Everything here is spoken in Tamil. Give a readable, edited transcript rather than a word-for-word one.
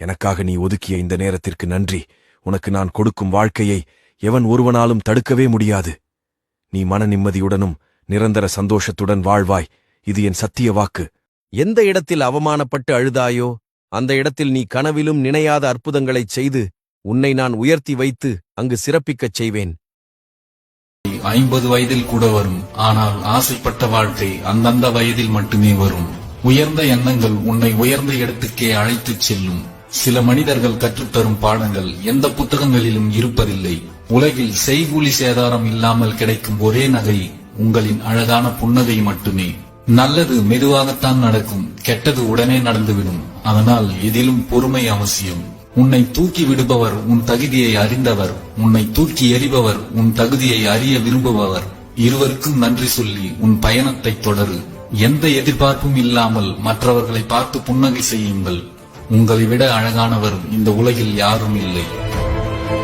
எனக்காக நீ ஒதுக்கிய இந்த நேரத்திற்கு நன்றி. உனக்கு நான் கொடுக்கும் வாழ்க்கையை எவன் ஒருவனாலும் தடுக்கவே முடியாது. நீ மன நிம்மதியுடனும் நிரந்தர சந்தோஷத்துடன் வாழ்வாய். இது என் சத்திய வாக்கு. எந்த இடத்தில் அவமானப்பட்டு அழுதாயோ அந்த இடத்தில் நீ கனவிலும் நினையாத அற்புதங்களைச் செய்து உன்னை நான் உயர்த்தி வைத்து அங்கு சிறப்பிக்கச் செய்வேன். 50 வயதில் கூட வரும். ஆனால் ஆசைப்பட்ட வாழ்க்கை அந்தந்த வயதில் மட்டுமே வரும். உயர்ந்த எண்ணங்கள் உன்னை உயர்ந்த இடத்துக்கே அழைத்துச் செல்லும். சில மனிதர்கள் கற்றுத்தரும் பாடங்கள் எந்த புத்தகங்களிலும் இருப்பதில்லை. உலகில் செய்கூலி சேதாரம் இல்லாமல் கிடைக்கும் ஒரே நகை உங்களின் அழகான புன்னகை மட்டுமே. நல்லது மெதுவாகத்தான் நடக்கும், கெட்டது உடனே நடந்துவிடும். அதனால் எதிலும் பொறுமை அவசியம். உன்னை தூக்கி விடுபவர் உன் தகுதியை அறிந்தவர், உன்னை தூக்கி எறிபவர் உன் தகுதியை அறிய விரும்புபவர். இருவருக்கும் நன்றி சொல்லி உன் பயணத்தை தொடரு. எந்த எதிர்பார்ப்பும் இல்லாமல் மற்றவர்களை பார்த்து புன்னகை செய்யுங்கள். உங்களை விட அழகானவர் இந்த உலகில் யாரும் இல்லை.